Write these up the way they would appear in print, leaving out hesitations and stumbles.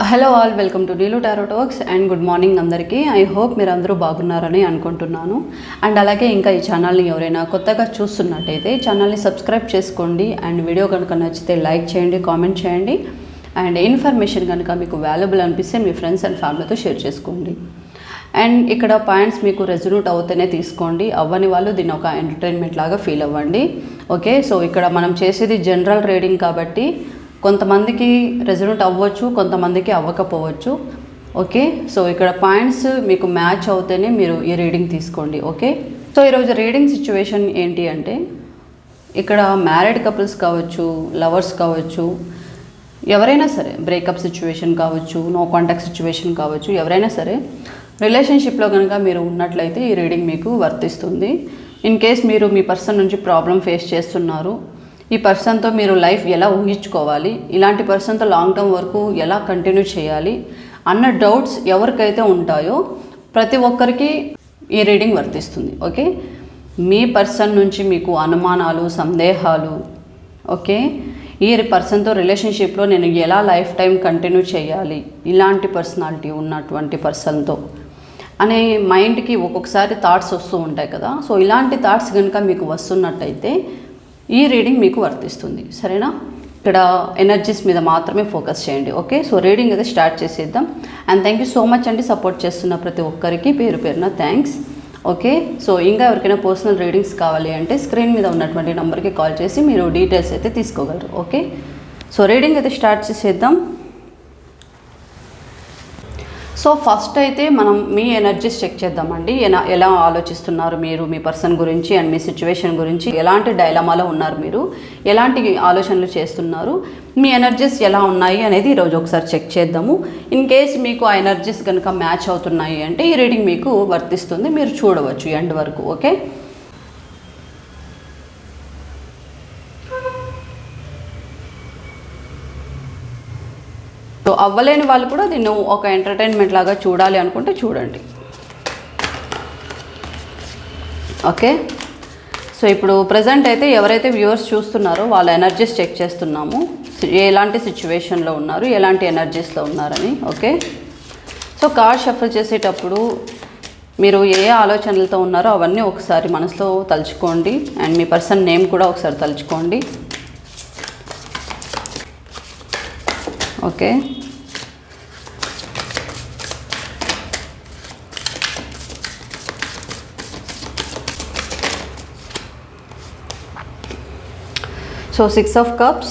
Hello all, welcome to Neelu tarot talks and good morning అందరికీ. I hope మీరు అందరూ బాగున్నారని అనుకుంటున్నాను. అండ్ అలాగే ఇంకా ఈ ఛానల్ని ఎవరైనా కొత్తగా చూస్తున్నట్టయితే ఛానల్ని సబ్స్క్రైబ్ చేసుకోండి. అండ్ వీడియో కనుక నచ్చితే లైక్ చేయండి, కామెంట్ చేయండి. అండ్ ఇన్ఫర్మేషన్ కనుక మీకు వాల్యుబుల్ అనిపిస్తే మీ ఫ్రెండ్స్ అండ్ ఫ్యామిలీతో షేర్ చేసుకోండి. అండ్ ఇక్కడ పాయింట్స్ మీకు రెజొనేట్ అవుతేనే తీసుకోండి, అవ్వని వాళ్ళు దీన్ని ఒక ఎంటర్టైన్మెంట్ లాగా ఫీల్ అవ్వండి. ఓకే, సో ఇక్కడ మనం చేసేది జనరల్ రీడింగ్ కాబట్టి కొంతమందికి రెజొనేట్ అవ్వచ్చు, కొంతమందికి అవ్వకపోవచ్చు. ఓకే, సో ఇక్కడ పాయింట్స్ మీకు మ్యాచ్ అవుతేనే మీరు ఈ రీడింగ్ తీసుకోండి. ఓకే, సో ఈరోజు రీడింగ్ సిచ్యువేషన్ ఏంటి అంటే, ఇక్కడ మ్యారీడ్ కపుల్స్ కావచ్చు, లవర్స్ కావచ్చు, ఎవరైనా సరే, బ్రేకప్ సిచ్యువేషన్ కావచ్చు, నో కాంటాక్ట్ సిచ్యువేషన్ కావచ్చు, ఎవరైనా సరే రిలేషన్షిప్లో కనుక మీరు ఉన్నట్లయితే ఈ రీడింగ్ మీకు వర్తిస్తుంది. ఇన్ కేస్ మీరు మీ పర్సన్ నుంచి ప్రాబ్లం ఫేస్ చేస్తున్నారు, ఈ పర్సన్తో మీరు లైఫ్ ఎలా ఊహించుకోవాలి, ఇలాంటి పర్సన్తో లాంగ్ టర్మ్ వరకు ఎలా కంటిన్యూ చేయాలి అన్న డౌట్స్ ఎవరికైతే ఉంటాయో ప్రతి ఒక్కరికి ఈ రీడింగ్ వర్తిస్తుంది. ఓకే, మీ పర్సన్ నుంచి మీకు అనుమానాలు, సందేహాలు, ఓకే, ఈ పర్సన్తో రిలేషన్షిప్లో నేను ఎలా లైఫ్ టైం కంటిన్యూ చేయాలి, ఇలాంటి పర్సనాలిటీ ఉన్నటువంటి పర్సన్తో అనే మైండ్కి ఒక్కొక్కసారి థాట్స్ వస్తూ ఉంటాయి కదా. సో ఇలాంటి థాట్స్ కనుక మీకు వస్తున్నట్టయితే ఈ రీడింగ్ మీకు వర్తిస్తుంది. సరేనా, ఇక్కడ ఎనర్జీస్ మీద మాత్రమే ఫోకస్ చేయండి. ఓకే, సో రీడింగ్ అయితే స్టార్ట్ చేసేద్దాం. And thank you so much అండి, సపోర్ట్ చేస్తున్న ప్రతి ఒక్కరికి పేరు పేరున థ్యాంక్స్. ఓకే, సో ఇంకా ఎవరికైనా పర్సనల్ రీడింగ్స్ కావాలి అంటే స్క్రీన్ మీద ఉన్నటువంటి నెంబర్కి కాల్ చేసి మీరు డీటెయిల్స్ అయితే తీసుకోగలరు. ఓకే, సో రీడింగ్ అయితే స్టార్ట్ చేసేద్దాం. సో ఫస్ట్ అయితే మనం మీ ఎనర్జీస్ చెక్ చేద్దామండి. ఎలా ఆలోచిస్తున్నారు మీరు మీ పర్సన్ గురించి అండ్ మీ సిచ్యువేషన్ గురించి, ఎలాంటి డైలమాలో ఉన్నారు మీరు, ఎలాంటి ఆలోచనలు చేస్తున్నారు, మీ ఎనర్జీస్ ఎలా ఉన్నాయి అనేది ఈరోజు ఒకసారి చెక్ చేద్దాము. ఇన్ కేస్ మీకు ఆ ఎనర్జీస్ కనుక మ్యాచ్ అవుతున్నాయి అంటే ఈ రీడింగ్ మీకు వర్తిస్తుంది, మీరు చూడవచ్చు ఎండ్ వరకు. ఓకే, సో అవ్వలేని వాళ్ళు కూడా దీన్ని ఒక ఎంటర్టైన్మెంట్ లాగా చూడాలి అనుకుంటే చూడండి. ఓకే, సో ఇప్పుడు ప్రజెంట్ అయితే ఎవరైతే వ్యూవర్స్ చూస్తున్నారో వాళ్ళ ఎనర్జీస్ చెక్ చేస్తున్నాము, ఎలాంటి సిచ్యువేషన్లో ఉన్నారు, ఎలాంటి ఎనర్జీస్లో ఉన్నారని. ఓకే, సో కార్డ్ షఫల్ చేసేటప్పుడు మీరు ఏ ఆలోచనలతో ఉన్నారో అవన్నీ ఒకసారి మనసులో తలుచుకోండి. అండ్ మీ పర్సన్ నేమ్ కూడా ఒకసారి తలుచుకోండి. Okay, so 6 of Cups,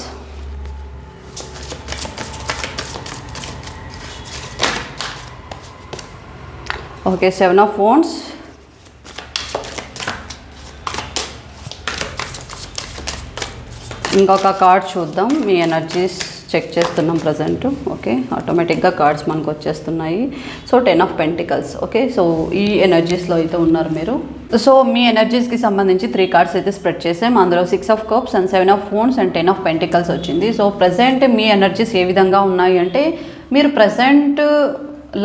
okay, 7 of Wands, ఇంకొక కార్డ్ చూద్దాం. మీ ఎనర్జీస్ చెక్ చేస్తున్నాం ప్రజెంట్. ఓకే, ఆటోమేటిక్గా కార్డ్స్ మనకు వచ్చేస్తున్నాయి. So 10 of Pentacles. Okay, so ఈ ఎనర్జీస్లో అయితే ఉన్నారు మీరు. సో మీ ఎనర్జీస్కి సంబంధించి 3 కార్డ్స్ అయితే స్ప్రెడ్ చేసాం. అందులో 6 of Cups and 7 of Wands and 10 of Pentacles వచ్చింది. సో ప్రజెంట్ మీ ఎనర్జీస్ ఏ విధంగా ఉన్నాయి అంటే, మీరు ప్రజెంట్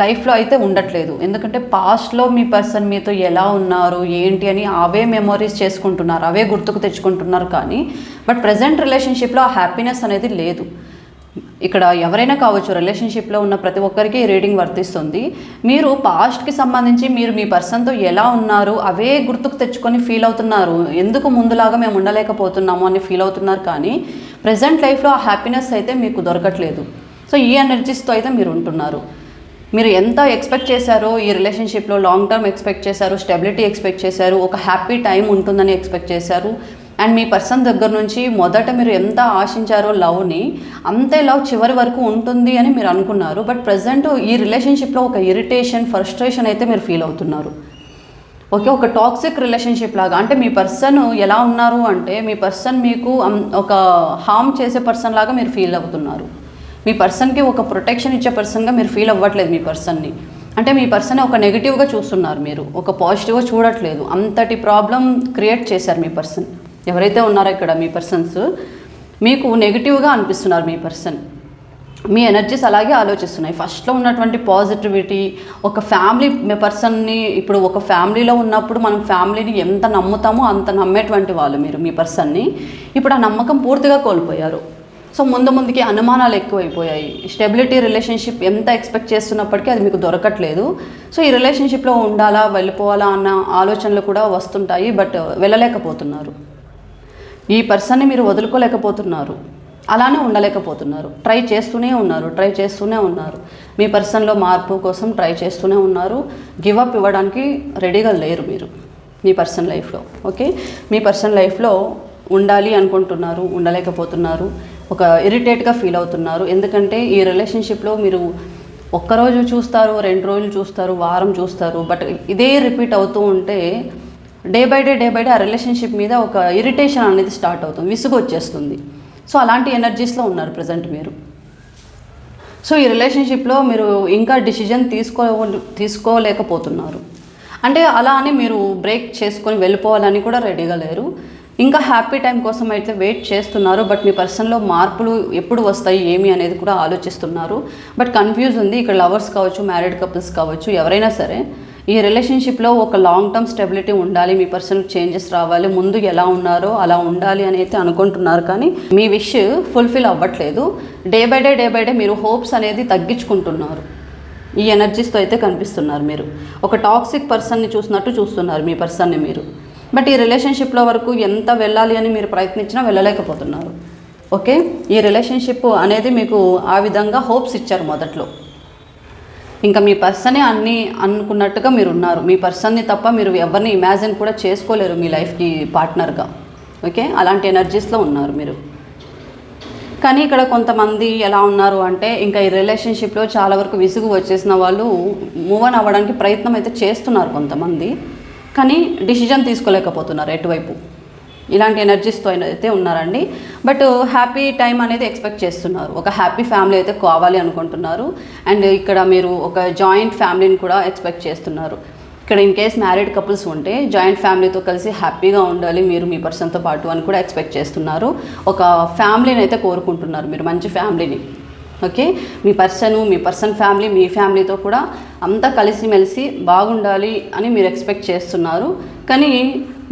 లైఫ్లో అయితే ఉండట్లేదు. ఎందుకంటే పాస్ట్లో మీ పర్సన్ మీతో ఎలా ఉన్నారు ఏంటి అని అవే మెమొరీస్ చేసుకుంటున్నారు, అవే గుర్తుకు తెచ్చుకుంటున్నారు. కానీ బట్ ప్రజెంట్ రిలేషన్షిప్లో ఆ హ్యాపీనెస్ అనేది లేదు. ఇక్కడ ఎవరైనా కావచ్చు, రిలేషన్షిప్లో ఉన్న ప్రతి ఒక్కరికి రీడింగ్ వర్తిస్తుంది. మీరు పాస్ట్కి సంబంధించి మీరు మీ పర్సన్తో ఎలా ఉన్నారు అవే గుర్తుకు తెచ్చుకొని ఫీల్ అవుతున్నారు. ఎందుకు ముందులాగా మేము ఉండలేకపోతున్నాము అని ఫీల్ అవుతున్నారు. కానీ ప్రజెంట్ లైఫ్లో ఆ హ్యాపీనెస్ అయితే మీకు దొరకట్లేదు. సో ఈ ఎనర్జీస్తో అయితే మీరు ఉంటున్నారు. మీరు ఎంత ఎక్స్పెక్ట్ చేశారో ఈ రిలేషన్షిప్లో, లాంగ్ టర్మ్ ఎక్స్పెక్ట్ చేశారు, స్టెబిలిటీ ఎక్స్పెక్ట్ చేశారు, ఒక హ్యాపీ టైం ఉంటుందని ఎక్స్పెక్ట్ చేశారు. అండ్ మీ పర్సన్ దగ్గర నుంచి మొదట మీరు ఎంత ఆశించారో లవ్ని, అంతే లవ్ చివరి వరకు ఉంటుంది అని మీరు అనుకున్నారు. బట్ ప్రజెంట్ ఈ రిలేషన్షిప్లో ఒక ఇరిటేషన్, ఫ్రస్ట్రేషన్ అయితే మీరు ఫీల్ అవుతున్నారు. ఓకే, ఒక టాక్సిక్ రిలేషన్షిప్ లాగా. అంటే మీ పర్సన్ ఎలా ఉన్నారు అంటే, మీ పర్సన్ మీకు ఒక హార్మ్ చేసే పర్సన్ లాగా మీరు ఫీల్ అవుతున్నారు. మీ పర్సన్కి ఒక ప్రొటెక్షన్ ఇచ్చే పర్సన్గా మీరు ఫీల్ అవ్వట్లేదు మీ పర్సన్ని. అంటే మీ పర్సన్ ఒక నెగిటివ్గా చూస్తున్నారు, మీరు ఒక పాజిటివ్గా చూడట్లేదు. అంతటి ప్రాబ్లం క్రియేట్ చేశారు మీ పర్సన్. ఎవరైతే ఉన్నారో ఇక్కడ మీ పర్సన్స్ మీకు నెగిటివ్గా అనిపిస్తున్నారు. మీ పర్సన్ మీ ఎనర్జీస్ అలాగే ఆలోచిస్తున్నాయి. ఫస్ట్లో ఉన్నటువంటి పాజిటివిటీ, ఒక ఫ్యామిలీ పర్సన్ని, ఇప్పుడు ఒక ఫ్యామిలీలో ఉన్నప్పుడు మనం ఫ్యామిలీని ఎంత నమ్ముతామో అంత నమ్మేటువంటి వాళ్ళు మీరు మీ పర్సన్ని. ఇప్పుడు ఆ నమ్మకం పూర్తిగా కోల్పోయారు. సో ముందుకి అనుమానాలు ఎక్కువైపోయాయి. స్టెబిలిటీ రిలేషన్షిప్ ఎంత ఎక్స్పెక్ట్ చేస్తున్నప్పటికీ అది మీకు దొరకట్లేదు. సో ఈ రిలేషన్షిప్లో ఉండాలా వెళ్ళిపోవాలా అన్న ఆలోచనలు కూడా వస్తుంటాయి, బట్ వెళ్ళలేకపోతున్నారు. ఈ పర్సన్ని మీరు వదులుకోలేకపోతున్నారు, అలానే ఉండలేకపోతున్నారు. ట్రై చేస్తూనే ఉన్నారు. మీ పర్సన్లో మార్పు కోసం ట్రై చేస్తూనే ఉన్నారు. గివప్ ఇవ్వడానికి రెడీగా లేరు మీరు మీ పర్సన్ లైఫ్లో. ఓకే, మీ పర్సన్ లైఫ్లో ఉండాలి అనుకుంటున్నారు, ఉండలేకపోతున్నారు. ఒక ఇరిటేట్గా ఫీల్ అవుతున్నారు. ఎందుకంటే ఈ రిలేషన్షిప్లో మీరు ఒక్కరోజు చూస్తారు, 2 రోజులు చూస్తారు, వారం చూస్తారు, బట్ ఇదే రిపీట్ అవుతూ ఉంటే డే బై డే ఆ రిలేషన్షిప్ మీద ఒక ఇరిటేషన్ అనేది స్టార్ట్ అవుతుంది, విసుగు వచ్చేస్తుంది. సో అలాంటి ఎనర్జీస్లో ఉన్నారు ప్రజెంట్ మీరు. సో ఈ రిలేషన్షిప్లో మీరు ఇంకా డిసిజన్ తీసుకోలేకపోతున్నారు. అంటే అలా అని మీరు బ్రేక్ చేసుకొని వెళ్ళిపోవాలని కూడా రెడీగా లేరు. ఇంకా హ్యాపీ టైం కోసం అయితే వెయిట్ చేస్తున్నారు, బట్ మీ పర్సన్లో మార్పులు ఎప్పుడు వస్తాయి ఏమి అనేది కూడా ఆలోచిస్తున్నారు. బట్ కన్ఫ్యూజ్ ఉంది. ఇక్కడ లవర్స్ కావచ్చు, మ్యారీడ్ కపుల్స్ కావచ్చు, ఎవరైనా సరే ఈ రిలేషన్షిప్లో ఒక లాంగ్ టర్మ్ స్టెబిలిటీ ఉండాలి, మీ పర్సన్ చేంజెస్ రావాలి, ముందు ఎలా ఉన్నారో అలా ఉండాలి అని అయితే అనుకుంటున్నారు. కానీ మీ విష్ ఫుల్ఫిల్ అవ్వట్లేదు. డే బై డే మీరు హోప్స్ అనేది తగ్గించుకుంటున్నారు. ఈ ఎనర్జీస్తో అయితే కనిపిస్తున్నారు మీరు. ఒక టాక్సిక్ పర్సన్ని చూస్తున్నారు మీ పర్సన్ని మీరు. బట్ ఈ రిలేషన్షిప్లో వరకు ఎంత వెళ్ళాలి అని మీరు ప్రయత్నించినా వెళ్ళలేకపోతున్నారు. ఓకే, ఈ రిలేషన్షిప్ అనేది మీకు ఆ విధంగా హోప్స్ ఇచ్చారు మొదట్లో. ఇంకా మీ పర్సనే అన్నీ అనుకున్నట్టుగా మీరు ఉన్నారు. మీ పర్సన్ని తప్ప మీరు ఎవరిని ఇమాజిన్ కూడా చేసుకోలేరు మీ లైఫ్కి పార్ట్నర్గా. ఓకే, అలాంటి ఎనర్జీస్లో ఉన్నారు మీరు. కానీ ఇక్కడ కొంతమంది ఎలా ఉన్నారు అంటే ఇంకా ఈ రిలేషన్షిప్లో చాలా వరకు విసుగు వచ్చేసిన వాళ్ళు మూవ్ ఆన్ అవ్వడానికి ప్రయత్నం అయితే చేస్తున్నారు కొంతమంది. కానీ డిసిజన్ తీసుకోలేకపోతున్నారు ఎటువైపు. ఇలాంటి ఎనర్జీస్తో అయితే ఉన్నారండి. బట్ హ్యాపీ టైం అనేది ఎక్స్పెక్ట్ చేస్తున్నారు. ఒక హ్యాపీ ఫ్యామిలీ అయితే కావాలి అనుకుంటున్నారు. అండ్ ఇక్కడ మీరు ఒక జాయింట్ ఫ్యామిలీని కూడా ఎక్స్పెక్ట్ చేస్తున్నారు. ఇక్కడ ఇన్ కేస్ మ్యారీడ్ కపుల్స్ ఉంటే జాయింట్ ఫ్యామిలీతో కలిసి హ్యాపీగా ఉండాలి మీరు మీ పర్సన్తో పాటు అని కూడా ఎక్స్పెక్ట్ చేస్తున్నారు. ఒక ఫ్యామిలీని అయితే కోరుకుంటున్నారు మీరు, మంచి ఫ్యామిలీని. ఓకే, మీ పర్సన్ ఫ్యామిలీ మీ ఫ్యామిలీతో కూడా అంతా కలిసిమెలిసి బాగుండాలి అని మీరు ఎక్స్పెక్ట్ చేస్తున్నారు. కానీ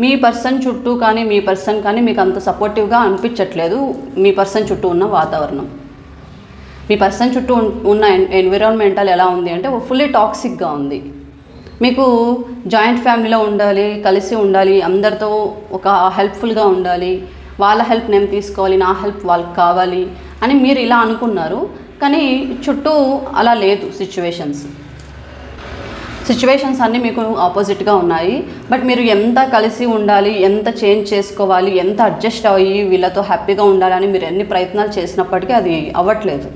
మీ పర్సన్ చుట్టూ కానీ మీ పర్సన్ కానీ మీకు అంత సపోర్టివ్గా అనిపించట్లేదు. మీ పర్సన్ చుట్టూ ఉన్న వాతావరణం, మీ పర్సన్ చుట్టూ ఉన్న ఎన్విరాన్మెంటల్ ఎలా ఉంది అంటే ఫుల్లీ టాక్సిక్గా ఉంది. మీకు జాయింట్ ఫ్యామిలీలో ఉండాలి, కలిసి ఉండాలి, అందరితో ఒక హెల్ప్ఫుల్గా ఉండాలి, వాళ్ళ హెల్ప్ నేను తీసుకోవాలి, నా హెల్ప్ వాళ్ళకి కావాలి అని మీరు ఇలా అనుకున్నారు. కానీ చుట్టూ అలా లేదు. సిచ్యువేషన్స్ అన్నీ మీకు ఆపోజిట్గా ఉన్నాయి. బట్ మీరు ఎంత కలిసి ఉండాలి, ఎంత చేంజ్ చేసుకోవాలి, ఎంత అడ్జస్ట్ అయ్యి వీళ్ళతో హ్యాపీగా ఉండాలని మీరు ఎన్ని ప్రయత్నాలు చేసినప్పటికీ అది అవ్వట్లేదు.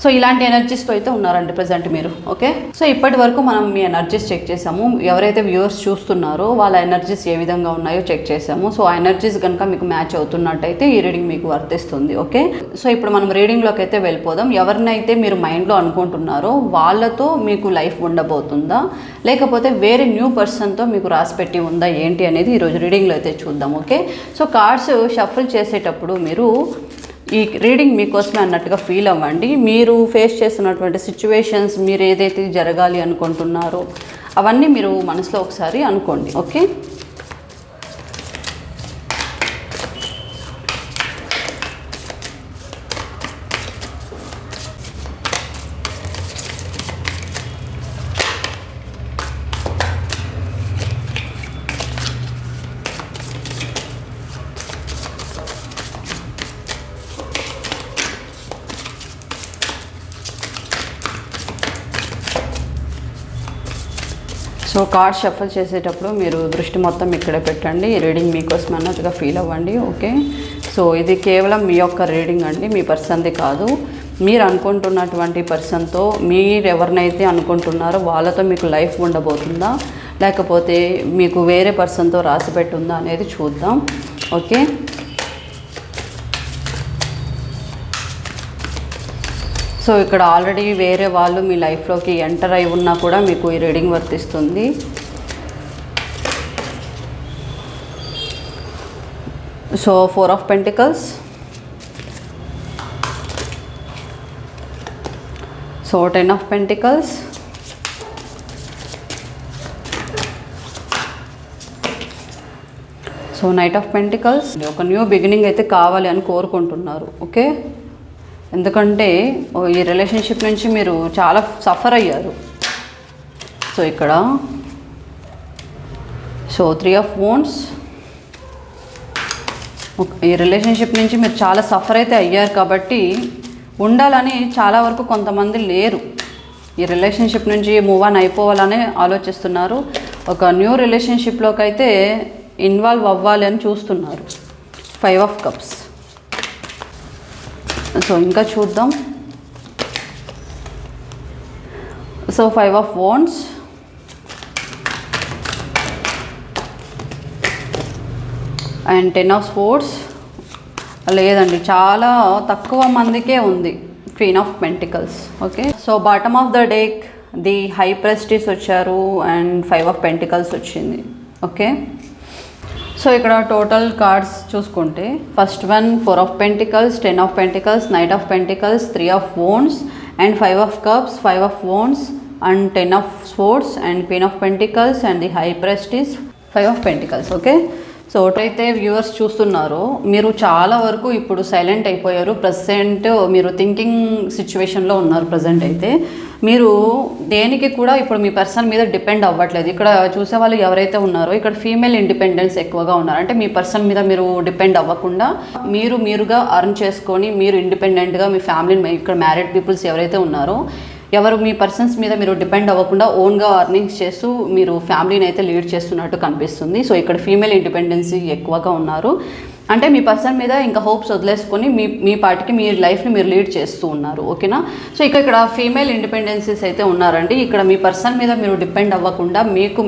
సో ఇలాంటి ఎనర్జీస్తో అయితే ఉన్నారండి ప్రజెంట్ మీరు. ఓకే, సో ఇప్పటి వరకు మనం మీ ఎనర్జీస్ చెక్ చేసాము. ఎవరైతే వ్యూవర్స్ చూస్తున్నారో వాళ్ళ ఎనర్జీస్ ఏ విధంగా ఉన్నాయో చెక్ చేసాము. సో ఆ ఎనర్జీస్ కనుక మీకు మ్యాచ్ అవుతున్నట్టయితే ఈ రీడింగ్ మీకు వర్తిస్తుంది. ఓకే, సో ఇప్పుడు మనం రీడింగ్లోకి అయితే వెళ్ళిపోదాం. ఎవరినైతే మీరు మైండ్లో అనుకుంటున్నారో వాళ్ళతో మీకు లైఫ్ ఉండబోతుందా, లేకపోతే వేరే న్యూ పర్సన్తో మీకు రాసిపెట్టి ఉందా ఏంటి అనేది ఈరోజు రీడింగ్లో అయితే చూద్దాం. ఓకే, సో కార్డ్స్ షఫుల్ చేసేటప్పుడు మీరు ఈ రీడింగ్ మీకోసమే అన్నట్టుగా ఫీల్ అవ్వండి. మీరు ఫేస్ చేస్తున్నటువంటి సిచ్యువేషన్స్, మీరు ఏదైతే జరగాలి అనుకుంటున్నారో అవన్నీ మీరు మనసులో ఒకసారి అనుకోండి. ఓకే, సో కార్డ్ షఫల్ చేసేటప్పుడు మీరు దృష్టి మొత్తం ఇక్కడే పెట్టండి. ఈ రీడింగ్ మీకోసం అన్నట్టుగా ఫీల్ అవ్వండి. ఓకే, సో ఇది కేవలం మీ యొక్క రీడింగ్ అండి, మీ పర్సన్ది కాదు. మీరు అనుకుంటున్నటువంటి పర్సన్తో, మీరు ఎవరినైతే అనుకుంటున్నారో వాళ్ళతో మీకు లైఫ్ ఉండబోతుందా, లేకపోతే మీకు వేరే పర్సన్తో రాసిపెట్టుందా అనేది చూద్దాం. ఓకే, సో ఇక్కడ ఆల్రెడీ వేరే వాళ్ళు మీ లైఫ్లోకి ఎంటర్ అయి ఉన్నా కూడా మీకు ఈ రీడింగ్ వర్తిస్తుంది. So 4 of pentacles, so 10 of pentacles, so night of pentacles, ఒక న్యూ బిగినింగ్ అయితే కావాలి అని కోరుకుంటున్నారు. ఓకే, ఎందుకంటే ఈ రిలేషన్షిప్ నుంచి మీరు చాలా సఫర్ అయ్యారు. సో ఇక్కడ సో 3 ఆఫ్ వాండ్స్, ఈ రిలేషన్షిప్ నుంచి మీరు చాలా సఫర్ అయితే అయ్యారు కాబట్టి ఉండాలని చాలా వరకు కొంతమంది లేరు. ఈ రిలేషన్షిప్ నుంచి మూవ్ ఆన్ అయిపోవాలని ఆలోచిస్తున్నారు. ఒక న్యూ రిలేషన్షిప్లోకి అయితే ఇన్వాల్వ్ అవ్వాలి అని చూస్తున్నారు. 5 ఆఫ్ కప్స్. సో ఇంకా చూద్దాం. So 5 of wands and 10 of sports. లేదండి, చాలా తక్కువ మందికే ఉంది queen of pentacles. Okay, so bottom of the deck the high priestess వచ్చారు అండ్ 5 ఆఫ్ పెంటికల్స్ వచ్చింది. ఓకే, సో ఇక్కడ టోటల్ కార్డ్స్ చూసుకుంటే first one 4 of pentacles, 10 of pentacles, knight of pentacles, 3 of wands and 5 of cups, 5 of wands and 10 of sports and queen of pentacles and the high priestess 5 of pentacles. Okay, so ఒకటైతే viewers చూస్తున్నారో మీరు చాలా వరకు ఇప్పుడు silent అయిపోయారు. Present మీరు thinking సిచ్యువేషన్లో ఉన్నారు. ప్రజెంట్ అయితే మీరు దేనికి కూడా ఇప్పుడు మీ పర్సన్ మీద డిపెండ్ అవ్వట్లేదు. ఇక్కడ చూసే వాళ్ళు ఎవరైతే ఉన్నారో ఇక్కడ ఫీమేల్ ఇండిపెండెన్స్ ఎక్కువగా ఉన్నారు. అంటే మీ పర్సన్ మీద మీరు డిపెండ్ అవ్వకుండా మీరుగా అర్న్ చేసుకొని మీరు ఇండిపెండెంట్గా మీ ఫ్యామిలీ, ఇక్కడ మ్యారీడ్ పీపుల్స్ ఎవరైతే ఉన్నారో ఎవరు మీ పర్సన్స్ మీద మీరు డిపెండ్ అవ్వకుండా ఓన్గా అర్నింగ్స్ చేస్తూ మీరు ఫ్యామిలీని అయితే లీడ్ చేస్తున్నట్టు కనిపిస్తుంది. సో ఇక్కడ ఫీమేల్ ఇండిపెండెన్సీ ఎక్కువగా ఉన్నారు. అంటే మీ పర్సన్ మీద ఇంకా హోప్స్ వదిలేసుకొని మీ పాటికి మీ లైఫ్ని మీరు లీడ్ చేస్తూ ఉన్నారు. ఓకేనా, సో ఇక్కడ ఫీమేల్ ఇండిపెండెన్సీస్ అయితే ఉన్నారండి. ఇక్కడ మీ పర్సన్ మీద మీరు డిపెండ్ అవ్వకుండా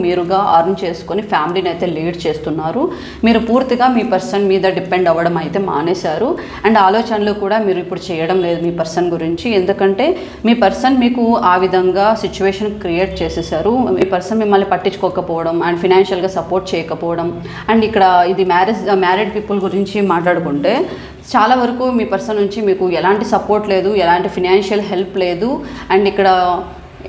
మీరుగా అర్న్ చేసుకొని ఫ్యామిలీని అయితే లీడ్ చేస్తున్నారు. మీరు పూర్తిగా మీ పర్సన్ మీద డిపెండ్ అవ్వడం అయితే మానేశారు. అండ్ ఆలోచనలు కూడా మీరు ఇప్పుడు చేయడం లేదు మీ పర్సన్ గురించి. ఎందుకంటే మీ పర్సన్ మీకు ఆ విధంగా సిచ్యువేషన్ క్రియేట్ చేసేసారు. మీ పర్సన్ మిమ్మల్ని పట్టించుకోకపోవడం అండ్ ఫినాన్షియల్గా సపోర్ట్ చేయకపోవడం. అండ్ ఇక్కడ ఇది మ్యారీడ్ పీపుల్ గురించి మాట్లాడుకుంటే చాలా వరకు మీ పర్సన్ నుంచి మీకు ఎలాంటి సపోర్ట్ లేదు, ఎలాంటి ఫినాన్షియల్ హెల్ప్ లేదు. అండ్ ఇక్కడ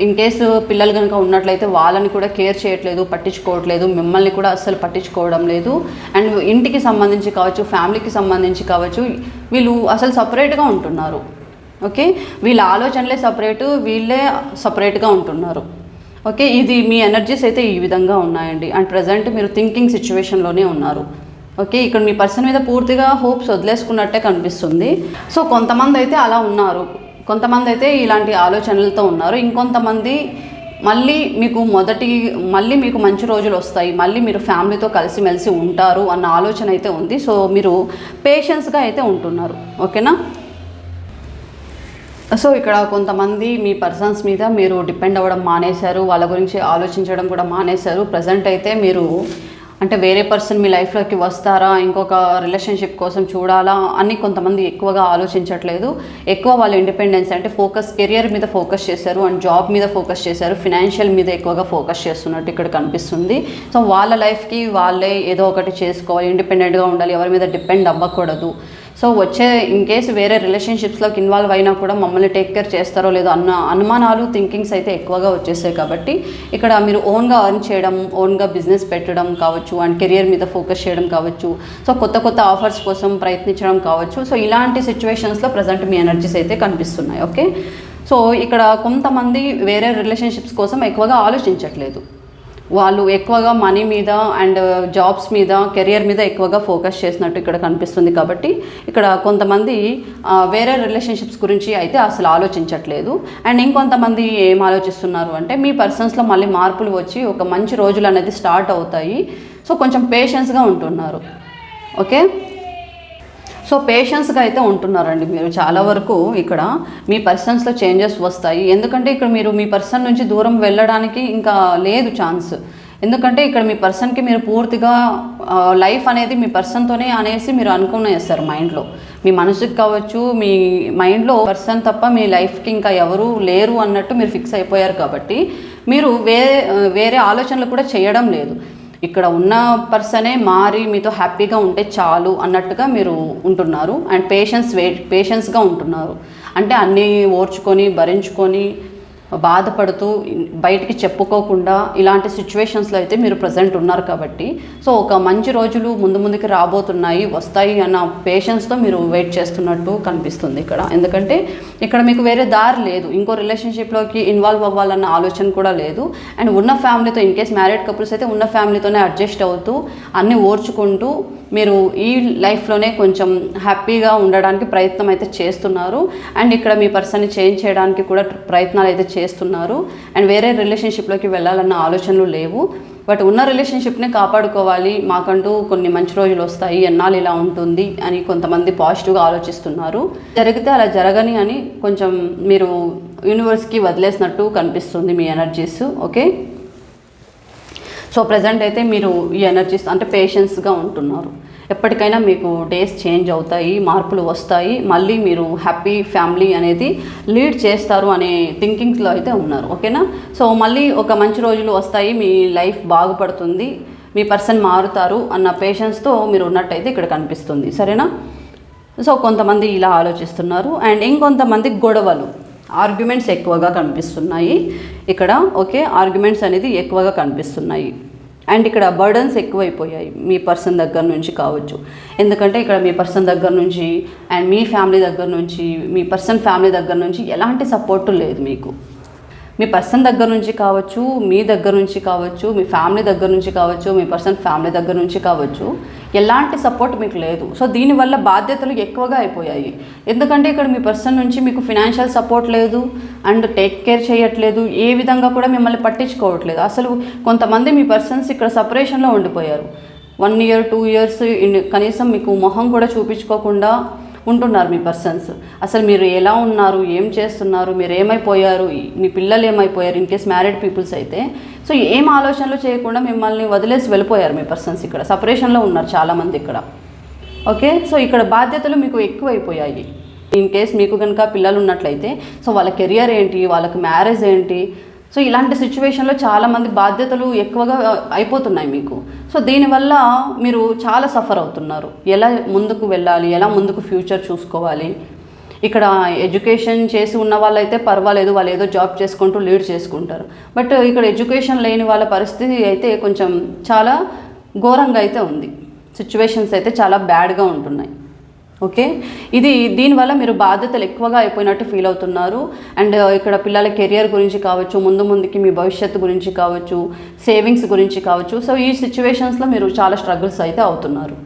ఇన్ కేసు పిల్లలు కనుక ఉన్నట్లయితే వాళ్ళని కూడా కేర్ చేయట్లేదు, పట్టించుకోవట్లేదు, మిమ్మల్ని కూడా అస్సలు పట్టించుకోవడం లేదు. అండ్ ఇంటికి సంబంధించి కావచ్చు, ఫ్యామిలీకి సంబంధించి కావచ్చు, వీళ్ళు అసలు సపరేట్గా ఉంటున్నారు. ఓకే, వీళ్ళ ఆలోచనలే సపరేటు, వీళ్ళే సపరేట్గా ఉంటున్నారు. ఓకే, ఇది మీ ఎనర్జీస్ అయితే ఈ విధంగా ఉన్నాయండి. అండ్ ప్రజెంట్ మీరు థింకింగ్ సిచ్యువేషన్లోనే ఉన్నారు. ఓకే, ఇక్కడ మీ పర్సన్ మీద పూర్తిగా హోప్స్ వదిలేసుకున్నట్టే కనిపిస్తుంది. సో కొంతమంది అయితే అలా ఉన్నారు, కొంతమంది అయితే ఇలాంటి ఆలోచనలతో ఉన్నారు. ఇంకొంతమంది మళ్ళీ మీకు మంచి రోజులు వస్తాయి, మళ్ళీ మీరు ఫ్యామిలీతో కలిసిమెలిసి ఉంటారు అన్న ఆలోచన అయితే ఉంది. సో మీరు పేషెన్స్గా అయితే ఉంటున్నారు. ఓకేనా, సో ఇక్కడ కొంతమంది మీ పర్సన్స్ మీద మీరు డిపెండ్ అవ్వడం మానేశారు, వాళ్ళ గురించి ఆలోచించడం కూడా మానేశారు. ప్రజెంట్ అయితే మీరు అంటే వేరే పర్సన్ మీ లైఫ్లోకి వస్తారా, ఇంకొక రిలేషన్షిప్ కోసం చూడాలా అని కొంతమంది ఎక్కువగా ఆలోచించట్లేదు. ఎక్కువ వాళ్ళ ఇండిపెండెన్స్ అంటే కెరియర్ మీద ఫోకస్ చేశారు అండ్ జాబ్ మీద ఫోకస్ చేశారు, ఫినాన్షియల్ మీద ఎక్కువగా ఫోకస్ చేస్తున్నట్టు ఇక్కడ కనిపిస్తుంది. సో వాళ్ళ లైఫ్కి వాళ్ళే ఏదో ఒకటి చేసుకోవాలి, ఇండిపెండెంట్గా ఉండాలి, ఎవరి మీద డిపెండ్ అవ్వకూడదు. సో ఇన్ కేసు వేరే రిలేషన్షిప్స్లోకి ఇన్వాల్వ్ అయినా కూడా మమ్మల్ని టేక్ కేర్ చేస్తారో లేదో అన్న అనుమానాలు, థింకింగ్స్ అయితే ఎక్కువగా వచ్చేసాయి. కాబట్టి ఇక్కడ మీరు ఓన్గా అర్న్ చేయడం, ఓన్గా బిజినెస్ పెట్టడం కావచ్చు అండ్ కెరియర్ మీద ఫోకస్ చేయడం కావచ్చు, సో కొత్త ఆఫర్స్ కోసం ప్రయత్నించడం కావచ్చు. సో ఇలాంటి సిచ్యువేషన్స్లో ప్రజెంట్ మీ ఎనర్జీస్ అయితే కనిపిస్తున్నాయి. ఓకే, సో ఇక్కడ కొంతమంది వేరే రిలేషన్షిప్స్ కోసం ఎక్కువగా ఆలోచించట్లేదు. వాళ్ళు ఎక్కువగా మనీ మీద అండ్ జాబ్స్ మీద, కెరియర్ మీద ఎక్కువగా ఫోకస్ చేసినట్టు ఇక్కడ కనిపిస్తుంది. కాబట్టి ఇక్కడ కొంతమంది వేరే రిలేషన్షిప్స్ గురించి అయితే అసలు ఆలోచించట్లేదు. అండ్ ఇంకొంతమంది ఏం ఆలోచిస్తున్నారు అంటే మీ పర్సన్స్లో మళ్ళీ మార్పులు వచ్చి ఒక మంచి రోజులు అనేది స్టార్ట్ అవుతాయి. సో కొంచెం పేషెన్స్గా ఉంటున్నారు. ఓకే, సో పేషెన్స్గా అయితే ఉంటున్నారండి మీరు. చాలా వరకు ఇక్కడ మీ పర్సన్స్లో చేంజెస్ వస్తాయి. ఎందుకంటే ఇక్కడ మీరు మీ పర్సన్ నుంచి దూరం వెళ్ళడానికి ఇంకా లేదు ఛాన్స్. ఎందుకంటే ఇక్కడ మీ పర్సన్కి మీరు పూర్తిగా లైఫ్ అనేది మీ పర్సన్తోనే అనేసి మీరు అనుకునేస్తారు మైండ్లో. మీ మనసుకి కావచ్చు, మీ మైండ్లో పర్సన్ తప్ప మీ లైఫ్కి ఇంకా ఎవరు లేరు అన్నట్టు మీరు ఫిక్స్ అయిపోయారు. కాబట్టి మీరు వేరే ఆలోచనలు కూడా చేయడం లేదు. ఇక్కడ ఉన్న పర్సనే మారి మీతో హ్యాపీగా ఉంటే చాలు అన్నట్టుగా మీరు ఉంటున్నారు. అండ్ పేషెన్స్గా ఉంటున్నారు. అంటే అన్నీ ఓర్చుకొని భరించుకొని బాధపడుతూ బయటికి చెప్పుకోకుండా ఇలాంటి సిచ్యువేషన్స్లో అయితే మీరు ప్రజెంట్ ఉన్నారు కాబట్టి సో ఒక మంచి రోజులు ముందుకి రాబోతున్నాయి, వస్తాయి అన్న పేషెన్స్తో మీరు వెయిట్ చేస్తున్నట్టు కనిపిస్తుంది ఇక్కడ. ఎందుకంటే ఇక్కడ మీకు వేరే దారి లేదు, ఇంకో రిలేషన్షిప్లోకి ఇన్వాల్వ్ అవ్వాలన్న ఆలోచన కూడా లేదు. అండ్ ఉన్న ఫ్యామిలీతో, ఇన్ కేస్ మ్యారీడ్ కపుల్స్ అయితే ఉన్న ఫ్యామిలీతోనే అడ్జస్ట్ అవుతూ అన్నీ ఓర్చుకుంటూ మీరు ఈ లైఫ్లోనే కొంచెం హ్యాపీగా ఉండడానికి ప్రయత్నం అయితే చేస్తున్నారు. అండ్ ఇక్కడ మీ పర్సన్ని చేంజ్ చేయడానికి కూడా ప్రయత్నాలు అయితే చేస్తున్నారు. అండ్ వేరే రిలేషన్షిప్లోకి వెళ్ళాలన్న ఆలోచనలు లేవు. బట్ ఉన్న రిలేషన్షిప్ని కాపాడుకోవాలి, మాకంటూ కొన్ని మంచి రోజులు వస్తాయి, ఎన్నాళ్ళు ఇలా ఉంటుంది అని కొంతమంది పాజిటివ్గా ఆలోచిస్తున్నారు. జరిగితే అలా జరగని అని కొంచెం మీరు యూనివర్స్కి వదిలేసినట్టు కనిపిస్తుంది మీ ఎనర్జీస్. ఓకే, సో ప్రజెంట్ అయితే మీరు ఈ ఎనర్జీస్ అంటే పేషెన్స్గా ఉంటున్నారు. ఎప్పటికైనా మీకు డేస్ చేంజ్ అవుతాయి, మార్పులు వస్తాయి, మళ్ళీ మీరు హ్యాపీ ఫ్యామిలీ అనేది లీడ్ చేస్తారు అనే థింకింగ్స్లో అయితే ఉన్నారు. ఓకేనా, సో మళ్ళీ ఒక మంచి రోజులు వస్తాయి, మీ లైఫ్ బాగుపడుతుంది, మీ పర్సన్ మారుతారు అన్న పేషెన్స్తో మీరు ఉన్నట్టయితే ఇక్కడ కనిపిస్తుంది. సరేనా, సో కొంతమంది ఇలా ఆలోచిస్తున్నారు. అండ్ ఇంకొంతమంది గొడవలు, ఆర్గ్యుమెంట్స్ ఎక్కువగా కనిపిస్తున్నాయి ఇక్కడ. ఓకే, ఆర్గ్యుమెంట్స్ అనేది ఎక్కువగా కనిపిస్తున్నాయి. అండ్ ఇక్కడ బర్డన్స్ ఎక్కువైపోయాయి మీ పర్సన్ దగ్గర నుంచి కావచ్చు. ఎందుకంటే ఇక్కడ మీ పర్సన్ దగ్గర నుంచి అండ్ మీ ఫ్యామిలీ దగ్గర నుంచి, మీ పర్సన్ ఫ్యామిలీ దగ్గర నుంచి ఎలాంటి సపోర్టు లేదు మీకు. మీ పర్సన్ దగ్గర నుంచి కావచ్చు, మీ దగ్గర నుంచి కావచ్చు, మీ ఫ్యామిలీ దగ్గర నుంచి కావచ్చు, మీ పర్సన్ ఫ్యామిలీ దగ్గర నుంచి కావచ్చు, ఎలాంటి సపోర్ట్ మీకు లేదు. సో దీనివల్ల బాధ్యతలు ఎక్కువగా అయిపోయాయి. ఎందుకంటే ఇక్కడ మీ పర్సన్ నుంచి మీకు ఫినాన్షియల్ సపోర్ట్ లేదు, అండ్ టేక్ కేర్ చేయట్లేదు, ఏ విధంగా కూడా మిమ్మల్ని పట్టించుకోవట్లేదు. అసలు కొంతమంది మీ పర్సన్స్ ఇక్కడ సపరేషన్లో ఉండిపోయారు. 1 year 2 years కనీసం మీకు మొహం కూడా చూపించుకోకుండా ఉంటున్నారు మీ పర్సన్స్. అసలు మీరు ఎలా ఉన్నారు, ఏం చేస్తున్నారు, మీరు ఏమైపోయారు, మీ పిల్లలు ఏమైపోయారు, ఇన్ కేస్ మ్యారీడ్ పీపుల్స్ అయితే సో ఏం ఆలోచనలు చేయకుండా మిమ్మల్ని వదిలేసి వెళ్ళిపోయారు మీ పర్సన్స్. ఇక్కడ సపరేషన్లో ఉన్నారు చాలామంది ఇక్కడ. ఓకే, సో ఇక్కడ బాధ్యతలు మీకు ఎక్కువైపోయాయి. ఇన్ కేస్ మీకు కనుక పిల్లలు ఉన్నట్లయితే సో వాళ్ళ కెరియర్ ఏంటి, వాళ్ళకి మ్యారేజ్ ఏంటి, సో ఇలాంటి సిచ్యువేషన్లో చాలామంది బాధ్యతలు ఎక్కువగా అయిపోతున్నాయి మీకు. సో దీనివల్ల మీరు చాలా సఫర్ అవుతున్నారు. ఎలా ముందుకు వెళ్ళాలి, ఎలా ముందుకు ఫ్యూచర్ చూసుకోవాలి. ఇక్కడ ఎడ్యుకేషన్ చేసి ఉన్న వాళ్ళైతే పర్వాలేదు, వాళ్ళు ఏదో జాబ్ చేసుకుంటూ లీడ్ చేసుకుంటారు. బట్ ఇక్కడ ఎడ్యుకేషన్ లేని వాళ్ళ పరిస్థితి అయితే కొంచెం చాలా ఘోరంగా అయితే ఉంది. సిచ్యువేషన్స్ అయితే చాలా బ్యాడ్గా ఉంటున్నాయి. ఓకే, దీనివల్ల మీరు బాధ్యతలు ఎక్కువగా అయిపోయినట్టు ఫీల్ అవుతున్నారు. అండ్ ఇక్కడ పిల్లల కెరియర్ గురించి కావచ్చు, ముందుకి మీ భవిష్యత్తు గురించి కావచ్చు, సేవింగ్స్ గురించి కావచ్చు. సో ఈ సిచ్యువేషన్స్లో మీరు చాలా స్ట్రగుల్స్ అయితే అవుతున్నారు.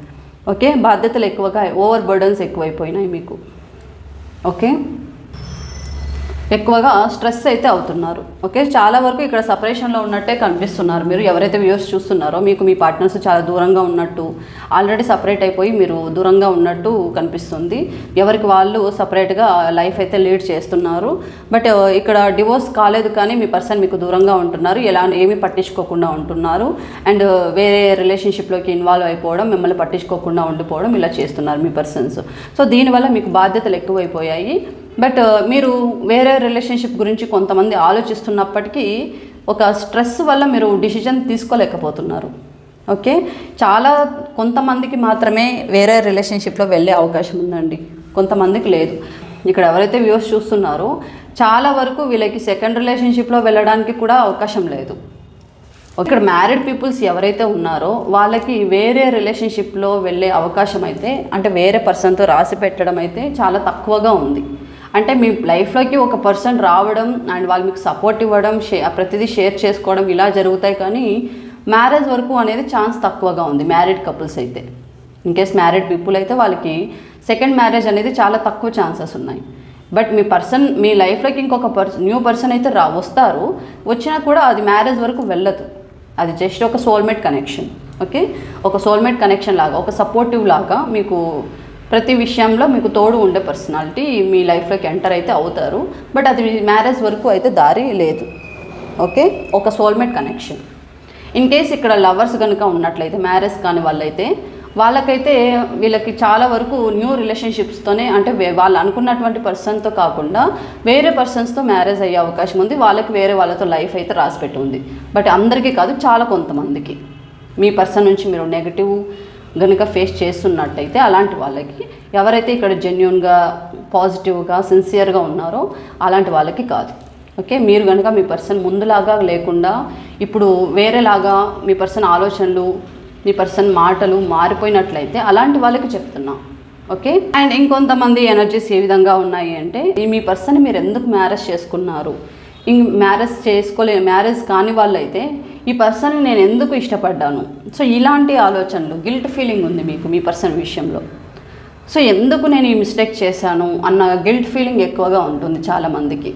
ఓకే, బాధ్యతలు ఎక్కువగా, ఓవర్ బర్డన్స్ ఎక్కువైపోయినాయి మీకు. ఓకే, ఎక్కువగా స్ట్రెస్ అయితే అవుతున్నారు. ఓకే, చాలా వరకు ఇక్కడ సపరేషన్లో ఉన్నట్టే కనిపిస్తున్నారు మీరు. ఎవరైతే వ్యూస్ చూస్తున్నారో మీకు మీ పార్ట్నర్స్ చాలా దూరంగా ఉన్నట్టు, ఆల్రెడీ సపరేట్ అయిపోయి మీరు దూరంగా ఉన్నట్టు కనిపిస్తుంది. ఎవరికి వాళ్ళు సపరేట్గా లైఫ్ అయితే లీడ్ చేస్తున్నారు. బట్ ఇక్కడ డివోర్స్ కాలేదు కానీ మీ పర్సన్ మీకు దూరంగా ఉంటున్నారు, ఏమీ పట్టించుకోకుండా ఉంటున్నారు. అండ్ వేరే రిలేషన్షిప్లోకి ఇన్వాల్వ్ అయిపోవడం, మిమ్మల్ని పట్టించుకోకుండా ఉండిపోవడం ఇలా చేస్తున్నారు మీ పర్సన్స్. సో దీనివల్ల మీకు బాధ్యతలు ఎక్కువైపోయాయి. బట్ మీరు వేరే రిలేషన్షిప్ గురించి కొంతమంది ఆలోచిస్తున్నప్పటికీ ఒక స్ట్రెస్ వల్ల మీరు డిసిజన్ తీసుకోలేకపోతున్నారు. ఓకే, కొంతమందికి మాత్రమే వేరే రిలేషన్షిప్లో వెళ్ళే అవకాశం ఉందండి, కొంతమందికి లేదు. ఇక్కడ ఎవరైతే వ్యూస్ చూస్తున్నారో చాలా వరకు వీళ్ళకి సెకండ్ రిలేషన్షిప్లో వెళ్ళడానికి కూడా అవకాశం లేదు. ఇక్కడ మ్యారీడ్ పీపుల్స్ ఎవరైతే ఉన్నారో వాళ్ళకి వేరే రిలేషన్షిప్లో వెళ్ళే అవకాశం అయితే, అంటే వేరే పర్సన్తో రాసి పెట్టడం అయితే చాలా తక్కువగా ఉంది. అంటే మీ లైఫ్లోకి ఒక పర్సన్ రావడం అండ్ వాళ్ళు మీకు సపోర్ట్ ఇవ్వడం, ప్రతిదీ షేర్ చేసుకోవడం ఇలా జరుగుతాయి. కానీ మ్యారేజ్ వరకు అనేది ఛాన్స్ తక్కువగా ఉంది మ్యారీడ్ కపుల్స్ అయితే. ఇన్ కేస్ మ్యారీడ్ పీపుల్ అయితే వాళ్ళకి సెకండ్ మ్యారేజ్ అనేది చాలా తక్కువ ఛాన్సెస్ ఉన్నాయి. బట్ మీ లైఫ్లోకి ఇంకొక న్యూ పర్సన్ అయితే వస్తారు, వచ్చినా కూడా అది మ్యారేజ్ వరకు వెళ్ళదు. అది జస్ట్ ఒక సోల్మేట్ కనెక్షన్. ఓకే, ఒక సోల్మేట్ కనెక్షన్ లాగా, ఒక సపోర్టివ్ లాగా మీకు ప్రతి విషయంలో మీకు తోడు ఉండే పర్సనాలిటీ మీ లైఫ్లోకి ఎంటర్ అయితే అవుతారు. బట్ అది మ్యారేజ్ వరకు అయితే దారి లేదు. ఓకే, ఒక సోల్మేట్ కనెక్షన్. ఇన్ కేస్ ఇక్కడ లవర్స్ కనుక ఉన్నట్లయితే, మ్యారేజ్ కాని వాళ్ళైతే, వాళ్ళకైతే వీళ్ళకి చాలా వరకు న్యూ రిలేషన్షిప్స్తోనే, అంటే వాళ్ళు అనుకున్నటువంటి పర్సన్తో కాకుండా వేరే పర్సన్స్తో మ్యారేజ్ అయ్యే అవకాశం ఉంది. వాళ్ళకి వేరే వాళ్ళతో లైఫ్ అయితే రాసిపెట్టి ఉంది. బట్ అందరికీ కాదు, చాలా కొంతమందికి. మీ పర్సన్ నుంచి మీరు నెగిటివ్ కనుక ఫేస్ చేస్తున్నట్టయితే అలాంటి వాళ్ళకి, ఎవరైతే ఇక్కడ జెన్యూన్గా, పాజిటివ్గా, సిన్సియర్గా ఉన్నారో అలాంటి వాళ్ళకి కాదు. ఓకే, మీరు కనుక మీ పర్సన్ ముందులాగా లేకుండా ఇప్పుడు వేరేలాగా మీ పర్సన్ ఆలోచనలు, మీ పర్సన్ మాటలు మారిపోయినట్లయితే అలాంటి వాళ్ళకి చెప్తున్నా. ఓకే, అండ్ ఇంకొంతమంది ఎనర్జీస్ ఏ విధంగా ఉన్నాయి అంటే, మీ పర్సన్ మీరు ఎందుకు మ్యారేజ్ చేసుకున్నారు, మ్యారేజ్ కాని వాళ్ళైతే ఈ పర్సన్ నేను ఎందుకు ఇష్టపడ్డాను, సో ఇలాంటి ఆలోచనలు, గిల్ట్ ఫీలింగ్ ఉంది మీకు మీ పర్సన్ విషయంలో. సో ఎందుకు నేను ఈ మిస్టేక్ చేశాను అన్న గిల్ట్ ఫీలింగ్ ఎక్కువగా ఉంటుంది చాలామందికి.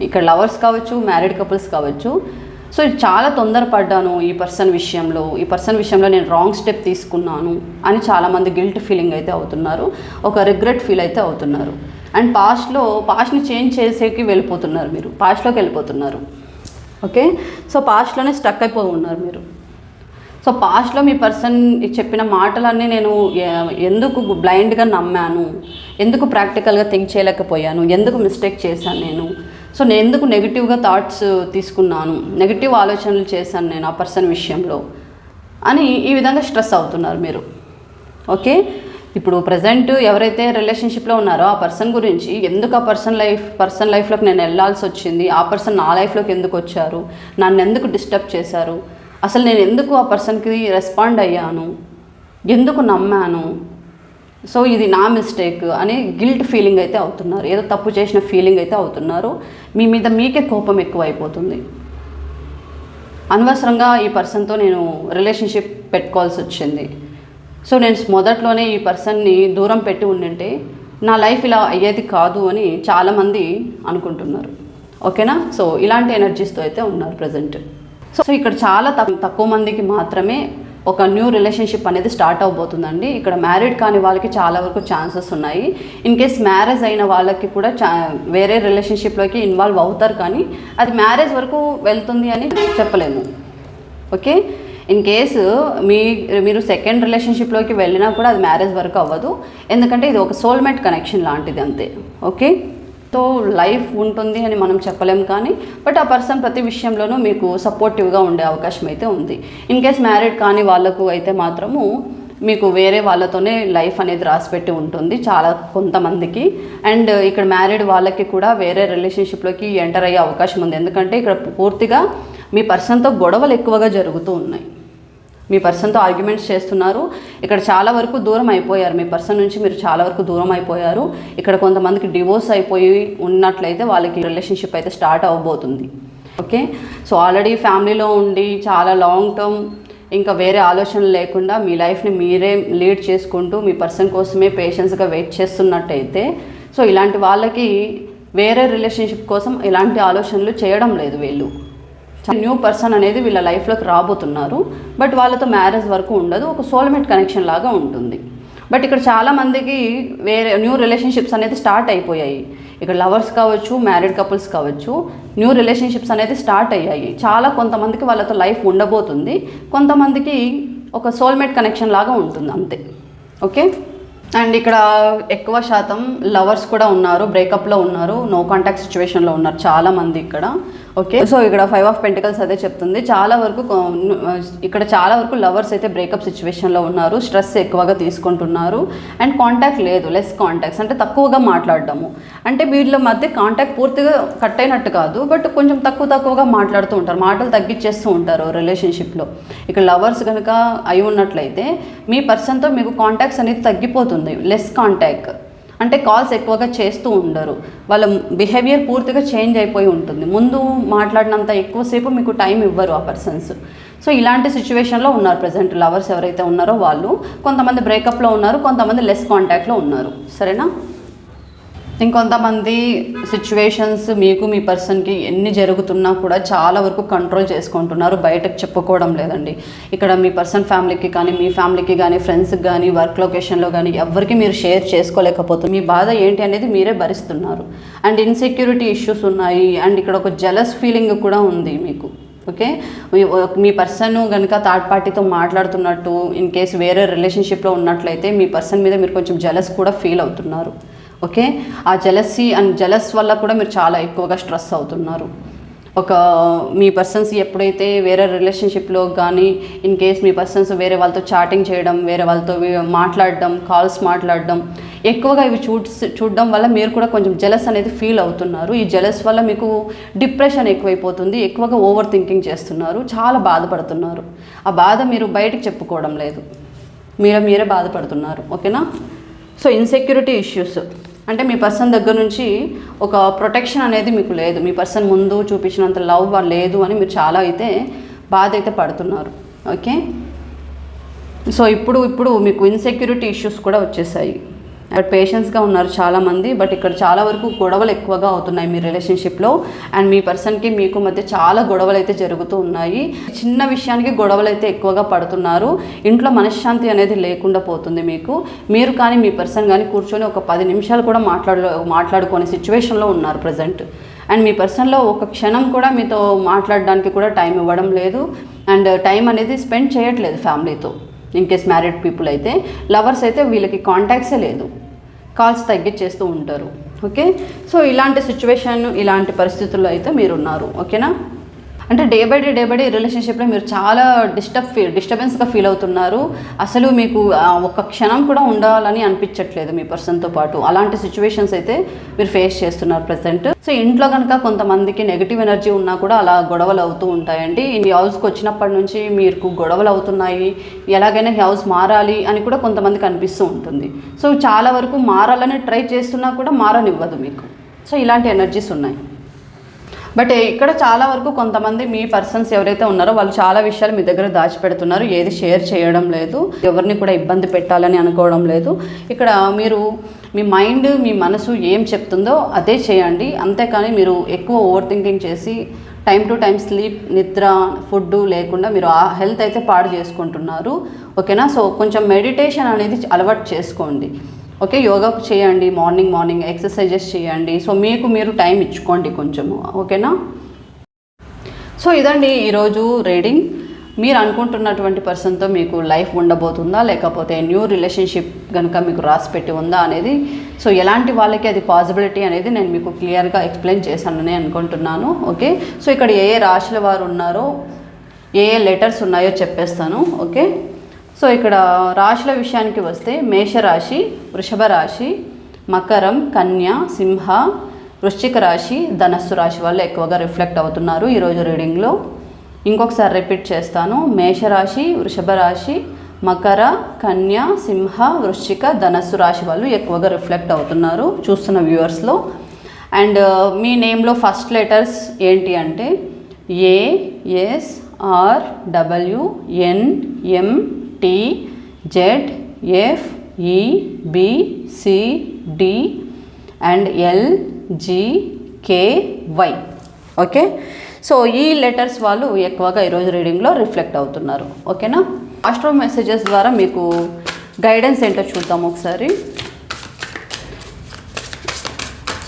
ఇక్కడ లవర్స్ కావచ్చు, మ్యారీడ్ కపుల్స్ కావచ్చు. సో చాలా తొందరపడ్డాను ఈ పర్సన్ విషయంలో నేను రాంగ్ స్టెప్ తీసుకున్నాను అని చాలామంది గిల్ట్ ఫీలింగ్ అయితే అవుతున్నారు, ఒక రిగ్రెట్ ఫీల్ అయితే అవుతున్నారు. అండ్ పాస్ట్ని చేంజ్ చేసేకి వెళ్ళిపోతున్నారు, మీరు పాస్ట్లోకి వెళ్ళిపోతున్నారు. ఓకే, సో పాస్ట్లోనే స్టక్ అయిపోయి ఉన్నారు మీరు. సో పాస్ట్లో మీ పర్సన్ చెప్పిన మాటలన్నీ నేను ఎందుకు బ్లైండ్గా నమ్మాను, ఎందుకు ప్రాక్టికల్గా థింక్ చేయలేకపోయాను, ఎందుకు మిస్టేక్ చేశాను నేను, సో నేను ఎందుకు నెగిటివ్గా థాట్స్ తీసుకున్నాను, నెగిటివ్ ఆలోచనలు చేశాను నేను ఆ పర్సన్ విషయంలో అని ఈ విధంగా స్ట్రెస్ అవుతున్నారు మీరు. ఓకే, ఇప్పుడు ప్రజెంట్ ఎవరైతే రిలేషన్షిప్లో ఉన్నారో ఆ పర్సన్ గురించి ఎందుకు ఆ పర్సన్ లైఫ్లోకి నేను వెళ్ళాల్సి వచ్చింది, ఆ పర్సన్ నా లైఫ్లోకి ఎందుకు వచ్చారు, నన్ను ఎందుకు డిస్టర్బ్ చేశారు, అసలు నేను ఎందుకు ఆ పర్సన్కి రెస్పాండ్ అయ్యాను, ఎందుకు నమ్మాను, సో ఇది నా మిస్టేక్ అని గిల్ట్ ఫీలింగ్ అయితే అవుతున్నారు, ఏదో తప్పు చేసిన ఫీలింగ్ అయితే అవుతున్నారు. మీ మీద మీకే కోపం ఎక్కువ అయిపోతుంది. అనవసరంగా ఈ పర్సన్తో నేను రిలేషన్షిప్ పెట్టుకోవాల్సి వచ్చింది, సో నేను మొదట్లోనే ఈ పర్సన్ని దూరం పెట్టి ఉండింటే నా లైఫ్ ఇలా అయ్యేది కాదు అని చాలామంది అనుకుంటున్నారు. ఓకేనా, సో ఇలాంటి ఎనర్జీస్తో అయితే ఉన్నారు ప్రజెంట్. సో ఇక్కడ చాలా తక్కువ మందికి మాత్రమే ఒక న్యూ రిలేషన్షిప్ అనేది స్టార్ట్ అవబోతుందండి. ఇక్కడ మ్యారీడ్ కాని వాళ్ళకి చాలా వరకు ఛాన్సెస్ ఉన్నాయి. ఇన్ కేస్ మ్యారేజ్ అయిన వాళ్ళకి కూడా వేరే రిలేషన్షిప్లోకి ఇన్వాల్వ్ అవుతారు, కానీ అది మ్యారేజ్ వరకు వెళ్తుంది అని చెప్పలేము. ఓకే, ఇన్ కేసు మీరు సెకండ్ రిలేషన్షిప్లోకి వెళ్ళినా కూడా అది మ్యారేజ్ వరకు అవ్వదు, ఎందుకంటే ఇది ఒక సోల్మేట్ కనెక్షన్ లాంటిది అంతే. ఓకే, తో లైఫ్ ఉంటుంది అని మనం చెప్పలేము, కానీ బట్ ఆ పర్సన్ ప్రతి విషయంలోనూ మీకు సపోర్టివ్గా ఉండే అవకాశం అయితే ఉంది. ఇన్ కేస్ మ్యారీడ్ కానీ వాళ్ళకు అయితే మాత్రము మీకు వేరే వాళ్ళతోనే లైఫ్ అనేది రాసిపెట్టి ఉంటుంది చాలా కొంతమందికి. అండ్ ఇక్కడ మ్యారీడ్ వాళ్ళకి కూడా వేరే రిలేషన్షిప్లోకి ఎంటర్ అయ్యే అవకాశం ఉంది, ఎందుకంటే ఇక్కడ పూర్తిగా మీ పర్సన్తో గొడవలు ఎక్కువగా జరుగుతూ ఉన్నాయి, మీ పర్సన్తో ఆర్గ్యుమెంట్స్ చేస్తున్నారు. ఇక్కడ చాలా వరకు దూరం అయిపోయారు, మీ పర్సన్ నుంచి మీరు చాలా వరకు దూరం అయిపోయారు. ఇక్కడ కొంతమందికి డివోర్స్ అయిపోయి ఉన్నట్లయితే వాళ్ళకి రిలేషన్షిప్ అయితే స్టార్ట్ అవ్వబోతుంది. ఓకే, సో ఆల్రెడీ ఫ్యామిలీలో ఉండి చాలా లాంగ్ టర్మ్ ఇంకా వేరే ఆలోచనలు లేకుండా మీ లైఫ్ని మీరే లీడ్ చేసుకుంటూ మీ పర్సన్ కోసమే పేషెన్స్గా వెయిట్ చేస్తున్నట్టయితే, సో ఇలాంటి వాళ్ళకి వేరే రిలేషన్షిప్ కోసం ఇలాంటి ఆలోచనలు చేయడం లేదు. వీళ్ళు న్యూ పర్సన్ అనేది వీళ్ళ లైఫ్లోకి రాబోతున్నారు, బట్ వాళ్ళతో మ్యారేజ్ వరకు ఉండదు, ఒక సోల్మేట్ కనెక్షన్ లాగా ఉంటుంది. బట్ ఇక్కడ చాలామందికి వేరే న్యూ రిలేషన్షిప్స్ అనేది స్టార్ట్ అయిపోయాయి. ఇక్కడ లవర్స్ కావచ్చు, మ్యారీడ్ కపుల్స్ కావచ్చు, న్యూ రిలేషన్షిప్స్ అనేది స్టార్ట్ అయ్యాయి. కొంతమందికి వాళ్ళతో లైఫ్ ఉండబోతుంది, కొంతమందికి ఒక సోల్మేట్ కనెక్షన్ లాగా ఉంటుంది అంతే. ఓకే, అండ్ ఇక్కడ ఎక్కువ శాతం లవర్స్ కూడా ఉన్నారు, బ్రేకప్లో ఉన్నారు, నో కాంటాక్ట్ సిచ్యువేషన్లో ఉన్నారు చాలామంది ఇక్కడ. ఓకే, సో ఇక్కడ 5 ఆఫ్ పెంటికల్స్ అదే చెప్తుంది. ఇక్కడ చాలా వరకు లవర్స్ అయితే బ్రేకప్ సిచ్యువేషన్లో ఉన్నారు, స్ట్రెస్ ఎక్కువగా తీసుకుంటున్నారు. అండ్ కాంటాక్ట్ లేదు, లెస్ కాంటాక్ట్స్ అంటే తక్కువగా మాట్లాడడము, అంటే వీళ్ళ మధ్య కాంటాక్ట్ పూర్తిగా కట్ అయినట్టు కాదు, బట్ కొంచెం తక్కువగా మాట్లాడుతూ ఉంటారు, మాటలు తగ్గించేస్తూ ఉంటారు రిలేషన్షిప్లో. ఇక్కడ లవర్స్ కనుక అయి ఉన్నట్లయితే మీ పర్సన్తో మీకు కాంటాక్ట్స్ అనేది తగ్గిపోతుంది, లెస్ కాంటాక్ట్ అంటే కాల్స్ ఎక్కువగా చేస్తూ ఉండరు, వాళ్ళ బిహేవియర్ పూర్తిగా చేంజ్ అయిపోయి ఉంటుంది, ముందు మాట్లాడినంత ఎక్కువసేపు మీకు టైం ఇవ్వరు ఆ పర్సన్స్. సో ఇలాంటి సిచ్యువేషన్లో ఉన్నారు ప్రజెంట్ లవర్స్ ఎవరైతే ఉన్నారో వాళ్ళు. కొంతమంది బ్రేకప్లో ఉన్నారు, కొంతమంది లెస్ కాంటాక్ట్లో ఉన్నారు, సరేనా. ఇంకొంతమంది సిచ్యువేషన్స్ మీకు మీ పర్సన్కి ఎన్ని జరుగుతున్నా కూడా చాలా వరకు కంట్రోల్ చేసుకుంటున్నారు, బయటకు చెప్పుకోవడం లేదండి. ఇక్కడ మీ పర్సన్ ఫ్యామిలీకి కానీ, మీ ఫ్యామిలీకి కానీ, ఫ్రెండ్స్కి కానీ, వర్క్ లొకేషన్లో కానీ ఎవరికి మీరు షేర్ చేసుకోలేకపోతే మీ బాధ ఏంటి అనేది మీరే భరిస్తున్నారు. అండ్ ఇన్సెక్యూరిటీ ఇష్యూస్ ఉన్నాయి, అండ్ ఇక్కడ ఒక జెలస్ ఫీలింగ్ కూడా ఉంది మీకు. ఓకే, మీ పర్సన్ కనుక థర్డ్ పార్టీతో మాట్లాడుతున్నట్టు ఇన్ కేసు వేరే రిలేషన్షిప్లో ఉన్నట్లయితే మీ పర్సన్ మీద మీరు కొంచెం జెలస్ కూడా ఫీల్ అవుతున్నారు. ఓకే, ఆ జెలస్ వల్ల కూడా మీరు చాలా ఎక్కువగా స్ట్రెస్ అవుతున్నారు. ఒక మీ పర్సన్స్ ఎప్పుడైతే వేరే రిలేషన్షిప్లో కానీ ఇన్ కేస్ మీ పర్సన్స్ వేరే వాళ్ళతో చాటింగ్ చేయడం, వేరే వాళ్ళతో మాట్లాడడం, కాల్స్ మాట్లాడడం, ఎక్కువగా ఇవి చూడడం వల్ల మీరు కూడా కొంచెం జెలస్ అనేది ఫీల్ అవుతున్నారు. ఈ జెలస్ వల్ల మీకు డిప్రెషన్ ఎక్కువైపోతుంది, ఎక్కువగా ఓవర్ థింకింగ్ చేస్తున్నారు, చాలా బాధపడుతున్నారు. ఆ బాధ మీరు బయటకు చెప్పుకోవడం లేదు, మీరే బాధపడుతున్నారు. ఓకేనా? సో ఇన్సెక్యూరిటీ ఇష్యూస్ అంటే మీ పర్సన్ దగ్గర నుంచి ఒక ప్రొటెక్షన్ అనేది మీకు లేదు, మీ పర్సన్ ముందు చూపించినంత లవ్ లేదు అని మీరు చాలా అయితే బాధ అయితే పడుతున్నారు. ఓకే, సో ఇప్పుడు మీకు ఇన్సెక్యూరిటీ ఇష్యూస్ కూడా వచ్చేసాయి. బట్ పేషెన్స్గా ఉన్నారు చాలామంది, బట్ ఇక్కడ చాలా వరకు గొడవలు ఎక్కువగా అవుతున్నాయి మీ రిలేషన్షిప్లో. అండ్ మీ పర్సన్కి మీకు మధ్య చాలా గొడవలు అయితే జరుగుతూ ఉన్నాయి. చిన్న విషయానికి గొడవలు అయితే ఎక్కువగా పడుతున్నారు. ఇంట్లో మనశ్శాంతి అనేది లేకుండా పోతుంది మీకు. మీరు కానీ మీ పర్సన్ కానీ కూర్చొని ఒక 10 నిమిషాలు కూడా మాట్లాడుకునే సిచ్యువేషన్లో ఉన్నారు ప్రజెంట్. అండ్ మీ పర్సన్లో ఒక క్షణం కూడా మీతో మాట్లాడడానికి కూడా టైం ఇవ్వడం లేదు. అండ్ టైం అనేది స్పెండ్ చేయట్లేదు ఫ్యామిలీతో. ఇన్ కేస్ మ్యారీడ్ పీపుల్ అయితే, లవర్స్ అయితే వీళ్ళకి కాంటాక్ట్సే లేదు, కాల్స్ తగ్గించేస్తూ ఉంటారు. ఓకే, సో ఇలాంటి సిచ్యువేషన్, ఇలాంటి పరిస్థితుల్లో అయితే మీరు ఉన్నారు. ఓకేనా? అంటే డే బై డే రిలేషన్షిప్లో మీరు చాలా డిస్టర్బెన్స్గా ఫీల్ అవుతున్నారు. అసలు మీకు ఒక క్షణం కూడా ఉండాలని అనిపించట్లేదు మీ పర్సన్తో పాటు. అలాంటి సిచ్యువేషన్స్ అయితే మీరు ఫేస్ చేస్తున్నారు ప్రజెంట్. సో ఇంట్లో కనుక కొంతమందికి నెగిటివ్ ఎనర్జీ ఉన్నా కూడా అలా గొడవలు అవుతూ ఉంటాయండి. ఈ హౌస్కి వచ్చినప్పటి నుంచి మీకు గొడవలు అవుతున్నాయి, ఎలాగైనా హౌస్ మారాలి అని కూడా కొంతమందికి అనిపిస్తూ ఉంటుంది. సో చాలా వరకు మారాలని ట్రై చేస్తున్నా కూడా మారనివ్వదు మీకు. సో ఇలాంటి ఎనర్జీస్ ఉన్నాయి. బట్ ఇక్కడ చాలా వరకు కొంతమంది మీ పర్సన్స్ ఎవరైతే ఉన్నారో వాళ్ళు చాలా విషయాలు మీ దగ్గర దాచిపెడుతున్నారు, ఏది షేర్ చేయడం లేదు, ఎవరిని కూడా ఇబ్బంది పెట్టాలని అనుకోవడం లేదు. ఇక్కడ మీరు మీ మైండ్, మీ మనసు ఏం చెప్తుందో అదే చేయండి. అంతేకాని మీరు ఎక్కువ ఓవర్ థింకింగ్ చేసి టైం టు టైం స్లీప్, నిద్ర, ఫుడ్ లేకుండా మీరు ఆ హెల్త్ అయితే పాడు చేసుకుంటున్నారు. ఓకేనా? సో కొంచెం మెడిటేషన్ అనేది అలవాటు చేసుకోండి. ఓకే, యోగా చేయండి, మార్నింగ్ ఎక్సర్సైజెస్ చేయండి. సో మీకు మీరు టైం ఇచ్చుకోండి కొంచెము. ఓకేనా? సో ఇదండి ఈరోజు రీడింగ్. మీరు అనుకుంటున్నటువంటి పర్సన్తో మీకు లైఫ్ ఉండబోతుందా, లేకపోతే న్యూ రిలేషన్షిప్ కనుక మీకు రాసి పెట్టి ఉందా అనేది, సో ఎలాంటి వాళ్ళకి అది పాసిబిలిటీ అనేది నేను మీకు క్లియర్గా ఎక్స్ప్లెయిన్ చేశానని అనుకుంటున్నాను. ఓకే, సో ఇక్కడ ఏ రాశుల వారు ఉన్నారో, ఏ లెటర్స్ ఉన్నాయో చెప్పేస్తాను. ఓకే, సో ఇక్కడ రాశుల విషయానికి వస్తే మేషరాశి, వృషభ రాశి, మకరం, కన్య, సింహ, వృశ్చిక రాశి, ధనస్సు రాశి వాళ్ళు ఎక్కువగా రిఫ్లెక్ట్ అవుతున్నారు ఈరోజు రీడింగ్లో. ఇంకొకసారి రిపీట్ చేస్తాను. మేషరాశి, వృషభ రాశి, మకర, కన్య, సింహ, వృశ్చిక, ధనస్సు రాశి వాళ్ళు ఎక్కువగా రిఫ్లెక్ట్ అవుతున్నారు చూస్తున్న వ్యూవర్స్లో. అండ్ మీ నేమ్లో ఫస్ట్ లెటర్స్ ఏంటి అంటే A, S, R, W, N, M, T, Z, F, E, B, C, D and L, G, K, Y. Okay, so ఈ లెటర్స్ వాళ్ళు ఎక్కువగా ఈరోజు రీడింగ్లో రిఫ్లెక్ట్ అవుతున్నారు. ఓకేనా? ఆస్ట్రో మెసేజెస్ ద్వారా మీకు గైడెన్స్ ఏంటో చూద్దాం ఒకసారి.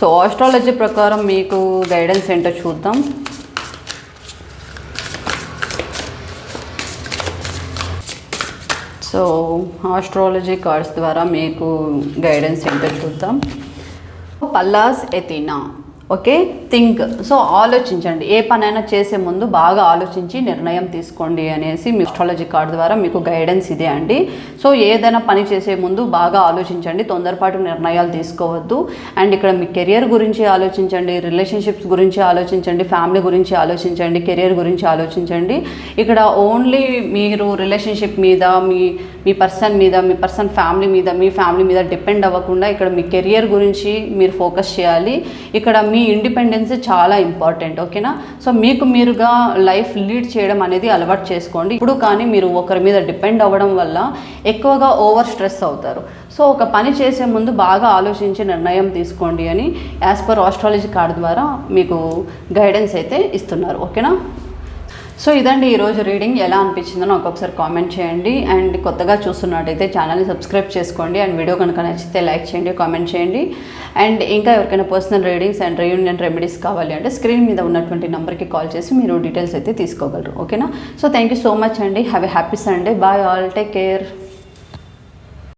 సో ఆస్ట్రాలజీ ప్రకారం మీకు గైడెన్స్ ఏంటో చూద్దాం. సో ఆస్ట్రాలజీ కార్డ్స్ ద్వారా మీకు గైడెన్స్ ఏంటో చూద్దాం. పల్లాస్ ఎథీనా. Okay, think. సో ఆలోచించండి, ఏ పనైనా చేసే ముందు బాగా ఆలోచించి నిర్ణయం తీసుకోండి అనేసి మీ ఆస్ట్రాలజీ కార్డ్ ద్వారా మీకు గైడెన్స్ ఇదే అండి. సో ఏదైనా పని చేసే ముందు బాగా ఆలోచించండి, తొందరపాటు నిర్ణయాలు తీసుకోవద్దు. అండ్ ఇక్కడ మీ కెరియర్ గురించి ఆలోచించండి, రిలేషన్షిప్స్ గురించి ఆలోచించండి, ఫ్యామిలీ గురించి ఆలోచించండి, కెరియర్ గురించి ఆలోచించండి. ఇక్కడ ఓన్లీ మీరు రిలేషన్షిప్ మీద, మీ పర్సన్ మీద, మీ పర్సన్ ఫ్యామిలీ మీద, మీ ఫ్యామిలీ మీద డిపెండ్ అవ్వకుండా ఇక్కడ మీ కెరియర్ గురించి మీరు ఫోకస్ చేయాలి. ఇక్కడ మీ ఇండిపెండెన్స్ చాలా ఇంపార్టెంట్. ఓకేనా? సో మీకు మీరుగా లైఫ్ లీడ్ చేయడం అనేది అలవాటు చేసుకోండి. ఇప్పుడు కానీ మీరు ఒకరి మీద డిపెండ్ అవ్వడం వల్ల ఎక్కువగా ఓవర్ స్ట్రెస్ అవుతారు. సో ఒక పని చేసే ముందు బాగా ఆలోచించి నిర్ణయం తీసుకోండి అని యాజ్ పర్ ఆస్ట్రాలజీ కార్డ్ ద్వారా మీకు గైడెన్స్ అయితే ఇస్తున్నారు. ఓకేనా? సో ఇదండి ఈరోజు రీడింగ్. ఎలా అనిపించిందో నాకు ఒకసారి కామెంట్ చేయండి. అండ్ కొత్తగా చూస్తున్నట్టయితే ఛానల్ని సబ్స్క్రైబ్ చేసుకోండి. అండ్ వీడియో కనుక నచ్చితే లైక్ చేయండి, కామెంట్ చేయండి. అండ్ ఇంకా ఎవరికైనా personal readings and reunion remedies కావాలి అంటే స్క్రీన్ మీద ఉన్నటువంటి నెంబర్కి కాల్ చేసి మీరు డీటెయిల్స్ అయితే తీసుకోగలరు. ఓకేనా? So thank you so much అండి. Have a happy Sunday. Bye all. Take care.